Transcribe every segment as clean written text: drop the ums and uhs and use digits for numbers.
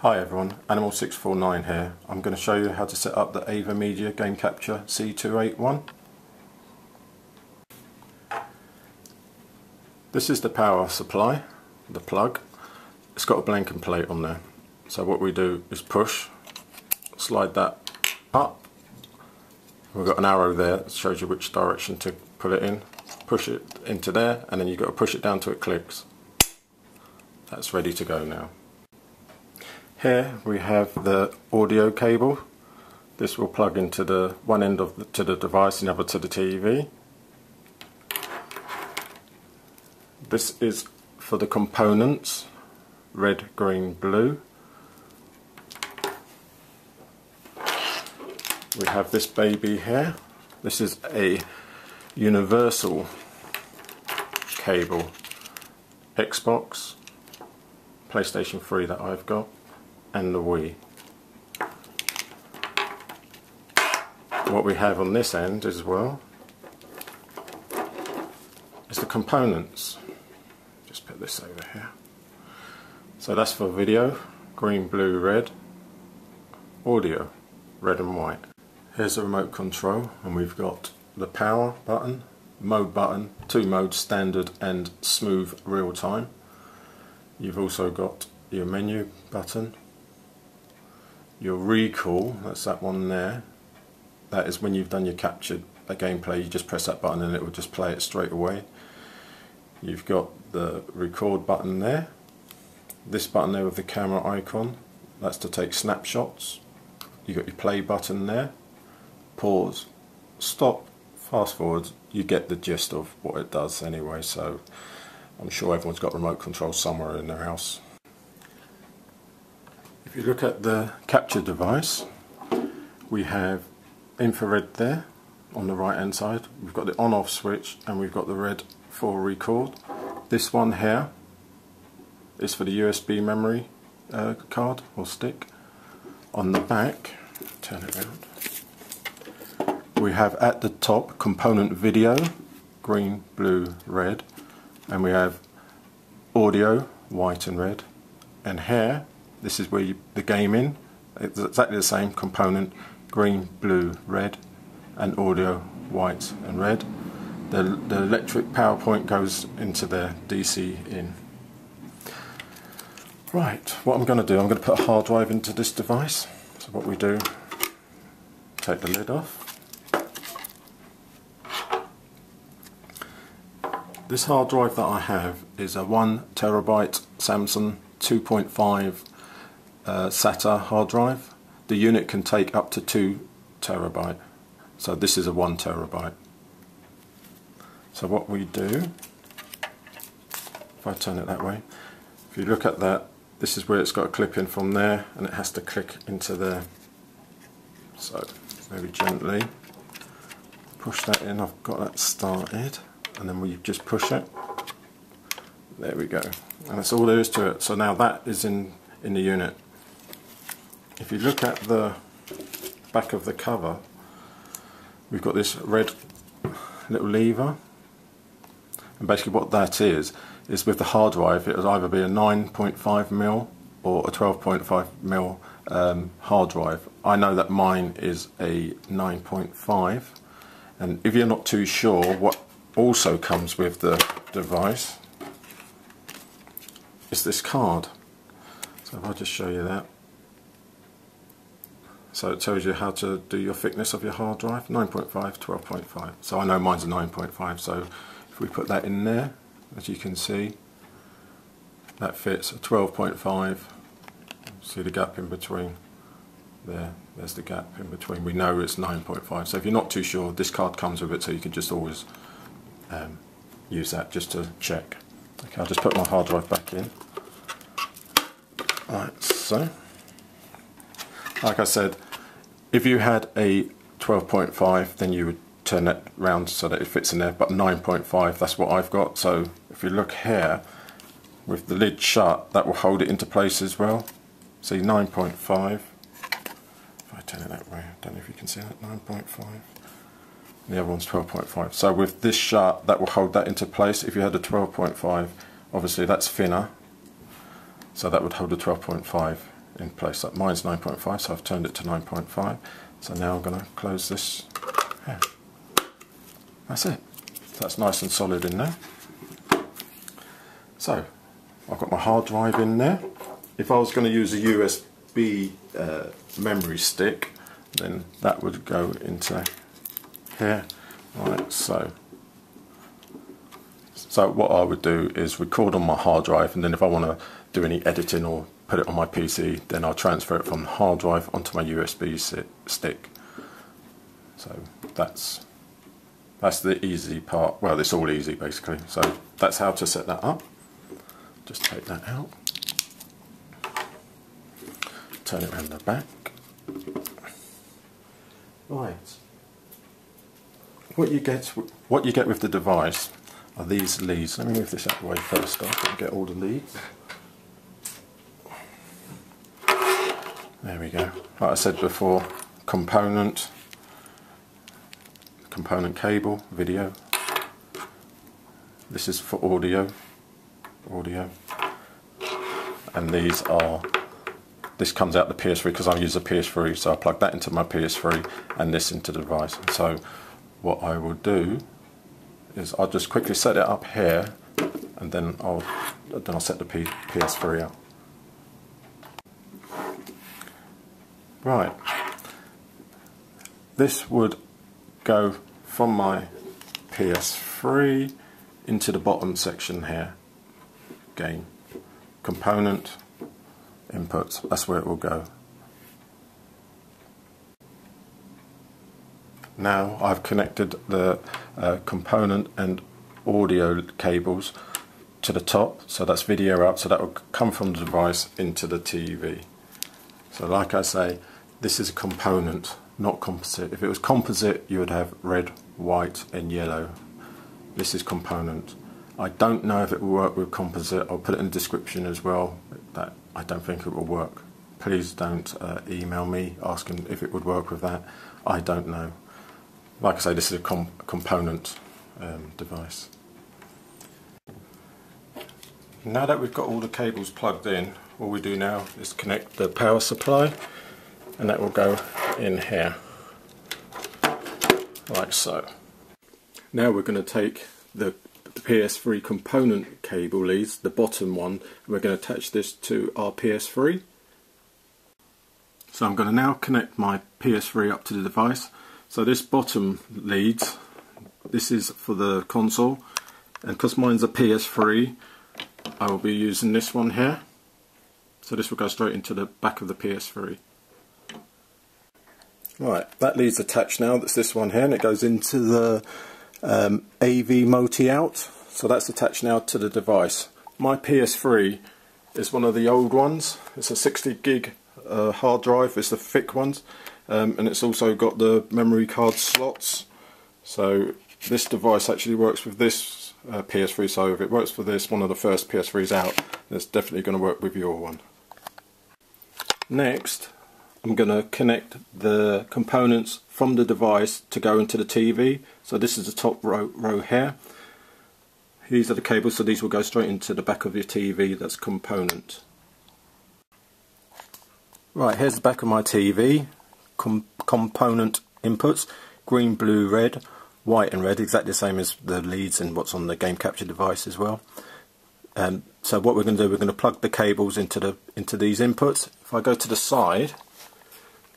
Hi everyone, Animal649 here. I'm going to show you how to set up the AVerMedia Game Capture C281. This is the power supply, the plug. It's got a blanking plate on there. So what we do is push, slide that up. We've got an arrow there that shows you which direction to put it in. Push it into there and then you've got to push it down till it clicks. That's ready to go now. Here we have the audio cable. This will plug into the one end to the device and the other to the TV. This is for the components, red, green, blue. We have this baby here. This is a universal cable. Xbox, PlayStation 3 that I've got, and the Wii. What we have on this end as well is the components. Just put this over here. So that's for video, green, blue, red. Audio, red and white. Here's the remote control, and we've got the power button, mode button, two modes, standard and smooth real time. You've also got your menu button, your recall, that's that one there. That is when you've done your captured gameplay, you just press that button and it will just play it straight away. You've got the record button there. This button there with the camera icon, that's to take snapshots. You've got your play button there. Pause, stop, fast forward. You get the gist of what it does anyway, so I'm sure everyone's got remote control somewhere in their house. If you look at the capture device, we have infrared there on the right hand side. We've got the on-off switch and we've got the red for record. This one here is for the USB memory card or stick. On the back, turn it around, we have at the top component video, green, blue, red, and we have audio, white and red, and here this is where the game in. It's exactly the same component, green, blue, red, and audio, white and red. The electric power point goes into the DC in. Right, what I'm going to do, I'm going to put a hard drive into this device. So what we do, take the lid off. This hard drive that I have is a 1 terabyte Samsung 2.5 SATA hard drive. The unit can take up to 2 terabyte. So this is a 1 terabyte. So what we do, if I turn it that way, if you look at that, this is where it's got a clip in from there and it has to click into there. So very gently push that in. I've got that started. And then we just push it. There we go. And that's all there is to it. So now that is in the unit. If you look at the back of the cover, we've got this red little lever. And basically what that is with the hard drive, it will either be a 9.5mm or a 12.5mm hard drive. I know that mine is a 9.5. And if you're not too sure what also comes with the device is this card. So if I just show you that. So it tells you how to do your thickness of your hard drive, 9.5, 12.5. So I know mine's a 9.5, so if we put that in there, as you can see, that fits a 12.5. See the gap in between there, there's the gap in between. We know it's 9.5. So if you're not too sure, this card comes with it, so you can just always use that just to check. Okay, I'll just put my hard drive back in. Right, so like I said, if you had a 12.5 then you would turn that round so that it fits in there, but 9.5, that's what I've got. So if you look here with the lid shut, that will hold it into place as well. See, 9.5, if I turn it that way, I don't know if you can see that, 9.5. The other one's 12.5. So with this shut, that will hold that into place. If you had a 12.5, obviously that's thinner, so that would hold a 12.5 in place. Like mine's 9.5, so I've turned it to 9.5. So now I'm going to close this here. That's it. So that's nice and solid in there. So I've got my hard drive in there. If I was going to use a USB memory stick, then that would go into here. Right, so what I would do is record on my hard drive, and then if I want to do any editing or put it on my PC, then I'll transfer it from the hard drive onto my USB stick. So that's the easy part. Well, it's all easy basically. So that's how to set that up. Just take that out, turn it around the back. Right. What you get with the device are these leads. Let me move this out of the way first off and get all the leads. There we go. Like I said before, component cable, video. This is for audio, and this comes out the PS3 because I use a PS3, so I plug that into my PS3 and this into the device. So what I will do is I'll just quickly set it up here, and then I'll set the PS3 up. Right, this would go from my PS3 into the bottom section here. Again, component, inputs, that's where it will go. Now I've connected the component and audio cables to the top, so that's video up, so that will come from the device into the TV. So like I say, this is a component, not composite. If it was composite, you would have red, white and yellow. This is component. I don't know if it will work with composite. I'll put it in the description as well. That I don't think it will work. Please don't email me asking if it would work with that. I don't know. Like I say, this is a component device. Now that we've got all the cables plugged in, all we do now is connect the power supply, and that will go in here, like so. Now we're going to take the PS3 component cable leads, the bottom one, and we're going to attach this to our PS3. So I'm going to now connect my PS3 up to the device. So this bottom leads, this is for the console, and because mine's a PS3, I will be using this one here. So this will go straight into the back of the PS3. Right, that leads attached now. That's this one here, and it goes into the AV multi out. So that's attached now to the device. My PS3 is one of the old ones. It's a 60 gig hard drive. It's the thick ones, and it's also got the memory card slots. So this device actually works with this PS3. So if it works for this, one of the first PS3s out, it's definitely going to work with your one. Next, I'm going to connect the components from the device to go into the TV. So this is the top row here. These are the cables, so these will go straight into the back of your TV. That's component. Right, here's the back of my TV. Component inputs, green, blue, red, white and red, exactly the same as the leads and what's on the game capture device as well. So what we're going to do, we're going to plug the cables into these inputs. If I go to the side,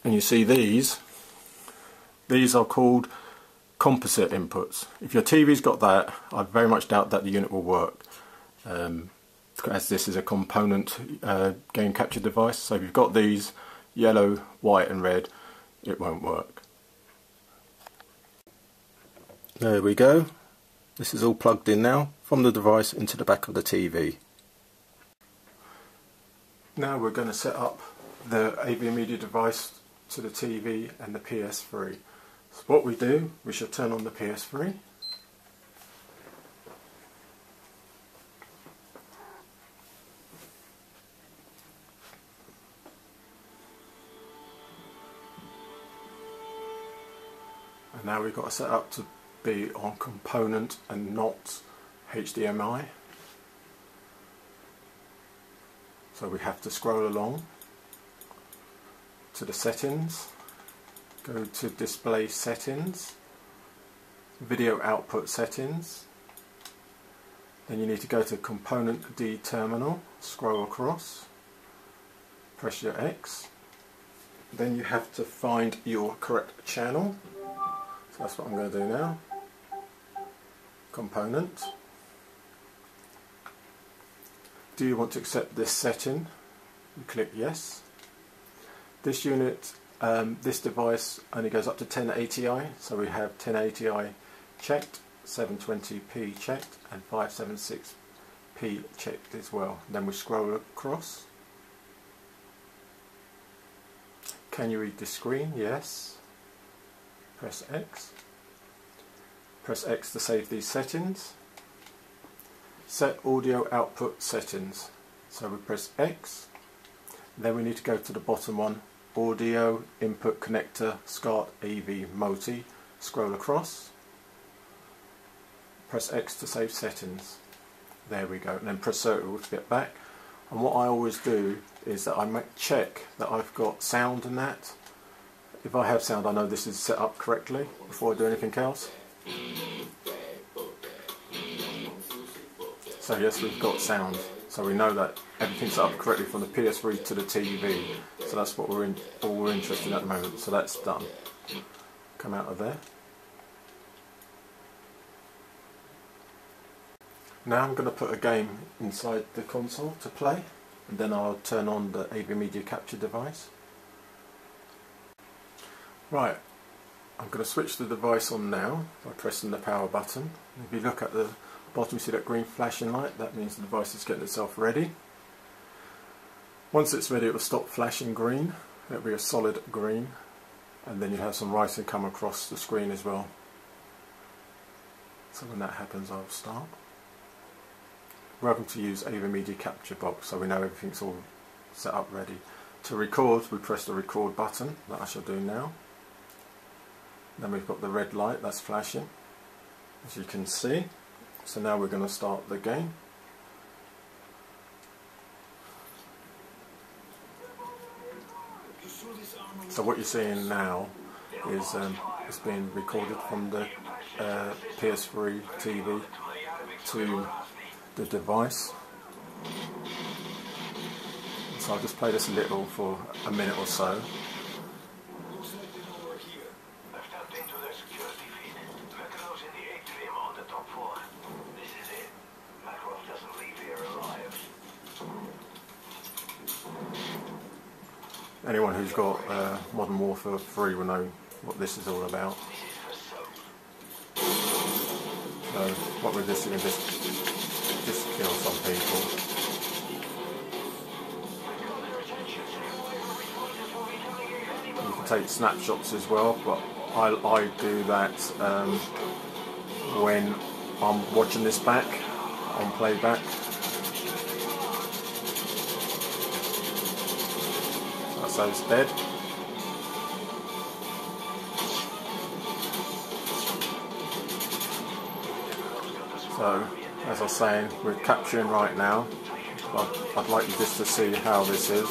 and you see these are called composite inputs. If your TV's got that, I very much doubt that the unit will work, as this is a component game capture device. So if you've got these, yellow, white and red, it won't work. There we go. This is all plugged in now from the device into the back of the TV. Now we're going to set up the AV media device to the TV and the PS3. So what we do, we should turn on the PS3. And now we've got to set up to be on component and not HDMI. So we have to scroll along. to the settings, go to display settings, video output settings, then you need to go to component D terminal, scroll across, press your X, then you have to find your correct channel, so that's what I'm going to do now. Component. Do you want to accept this setting? You click yes. This unit, this device only goes up to 1080i, so we have 1080i checked, 720p checked, and 576p checked as well. Then we scroll across. Can you read the screen? Yes. Press X. Press X to save these settings. Set audio output settings. So we press X. Then we need to go to the bottom one, audio input connector SCART AV MOTI. Scroll across. Press X to save settings. There we go. And then press circle to get back. And what I always do is that I check that I've got sound and that. If I have sound, I know this is set up correctly before I do anything else. So yes, we've got sound. So we know that everything's set up correctly from the PS3 to the TV. So that's what all we're interested in at the moment. So that's done. Come out of there. Now I'm going to put a game inside the console to play, and then I'll turn on the AV Media Capture device. Right, I'm going to switch the device on now by pressing the power button. If you look at the bottom, you see that green flashing light, that means the device is getting itself ready. Once it's ready, it will stop flashing green. It'll be a solid green, and then you have some writing come across the screen as well. So when that happens, I'll start. We're having to use AV Media Capture Box, so we know everything's all set up ready. To record, we press the record button, that I shall do now. Then we've got the red light that's flashing, as you can see. So now we're going to start the game. So what you're seeing now is it's being recorded from the PS3 TV to the device. So I'll just play this a little for a minute or so. Anyone who's got Modern Warfare 3 will know what this is all about. So what we're just doing is just kill some people. You can take snapshots as well, but I do that when I'm watching this back on playback. So it's dead. So, as I was saying, we're capturing right now. I'd like you just to see how this is.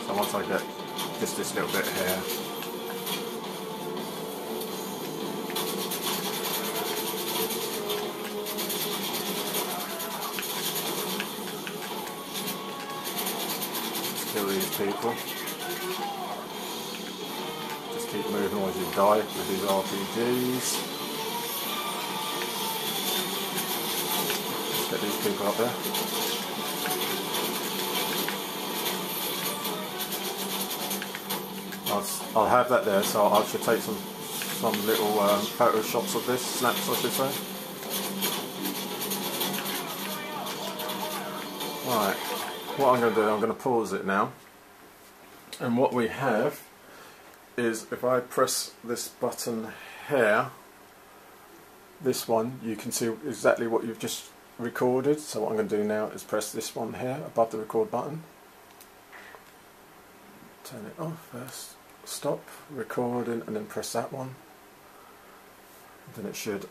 So once I get just this little bit here. Let's kill these people. Just keep moving as you die with these RPGs. Let's get these people up there. I'll have that there, so I should take some little photo shots of this, snaps I should say. Right, what I'm going to do, I'm going to pause it now. And what we have is, if I press this button here, this one, you can see exactly what you've just recorded. So what I'm going to do now is press this one here above the record button. Turn it off first. stop recording and then press that one. Then it should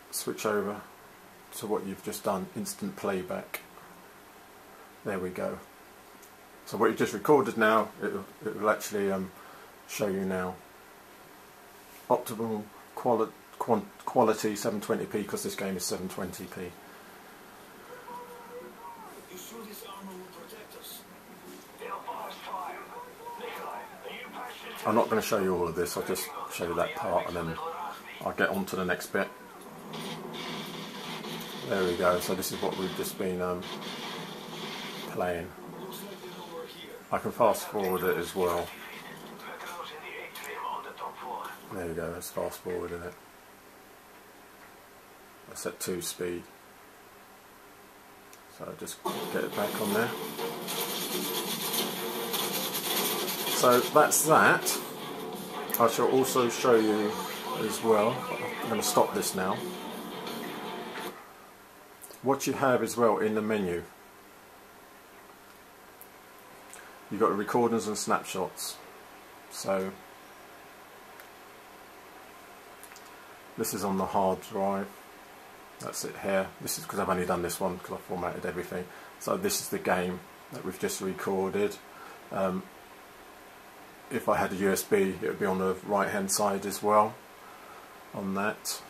switch over to what you've just done, instant playback. There we go. So what you just recorded now, it will actually show you now. Optimal quality 720p, because this game is 720p. I'm not going to show you all of this, I'll just show you that part and then I'll get on to the next bit. There we go, so this is what we've just been playing. I can fast forward it as well. There we go, let's fast forward in it. I set 2 speed. So I'll just get it back on there. So that's that. I shall also show you as well, I'm going to stop this now, what you have as well in the menu. You've got the recordings and snapshots. So this is on the hard drive. That's it here. This is because I've only done this one because I formatted everything. So this is the game that we've just recorded. If I had a USB, it would be on the right hand side as well. On that,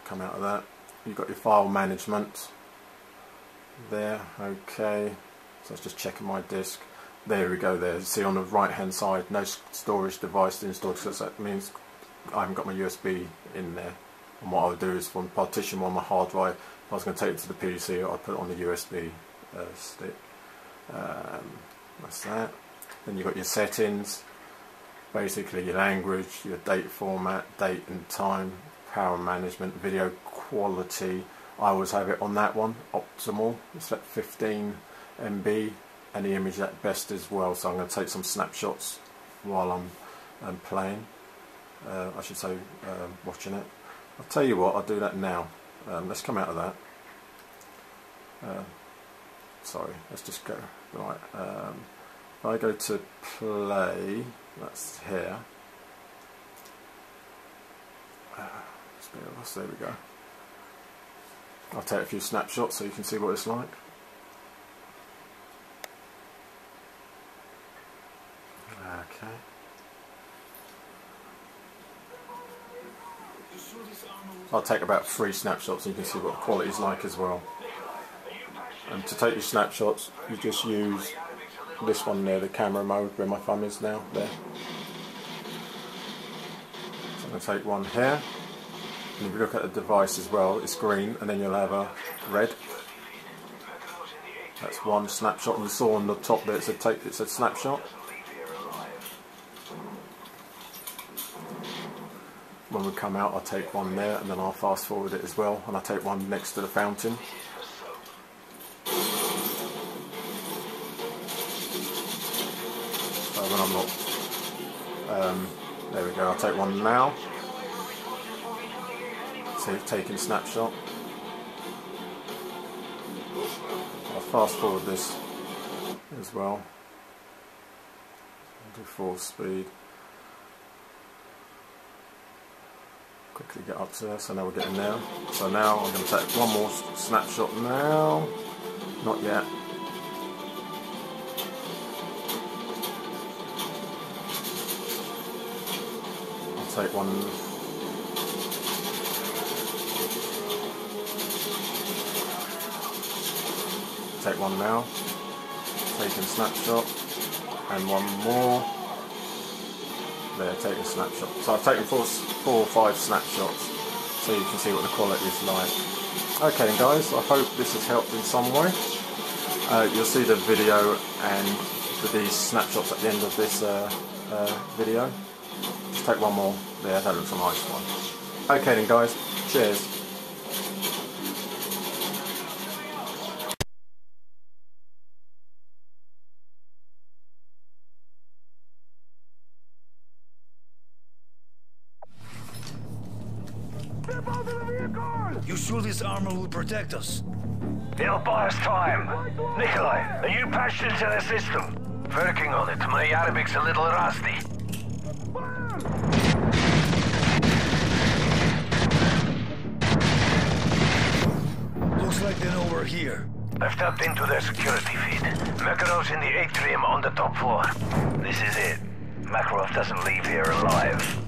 come out of that. You've got your file management there. Okay, so let's just checking my disk. There we go. There, see on the right hand side, no storage device installed. So that means I haven't got my USB in there. And what I would do is from partition on my hard drive, if I was going to take it to the PC, I'd put it on the USB stick. That's that. Then you've got your settings, basically your language, your date format, date and time, power management, video quality. I always have it on that one, optimal. It's at 15 MB, and the image at best as well. So I'm going to take some snapshots while I'm playing. I should say watching it. I'll tell you what, I'll do that now. Let's come out of that. Sorry, let's just go. Right. If I go to play, that's here. There we go. I'll take a few snapshots so you can see what it's like. Okay. I'll take about 3 snapshots and you can see what the quality is like as well. And to take your snapshots, you just use this one there, the camera mode, where my thumb is now, there. So I'm going to take one here. And if you look at the device as well, it's green, and then you'll have a red. That's one snapshot, and you saw on the top there it said snapshot. When we come out, I'll take one there, and then I'll fast forward it as well, and I'll take one next to the fountain. So when I'm not, there we go, I'll take one now. See, taking snapshot. I'll fast forward this as well. I'll do full speed. Quickly get up to there, so now we're getting there. So now I'm going to take one more snapshot now. Not yet. I'll take one. Take one now. Taking snapshot. And one more. There, taking snapshot. So I've taken 4 or 5 snapshots, so you can see what the quality is like. Okay guys, I hope this has helped in some way. You'll see the video and these snapshots at the end of this video. Just take one more there, that looks a nice one. Okay then guys, cheers. You sure this armor will protect us? It'll buy us time. Nikolai, are you patched into the system? Working on it. My Arabic's a little rusty. Looks like they know we're here. I've tapped into their security feed. Makarov's in the atrium on the top floor. This is it. Makarov doesn't leave here alive.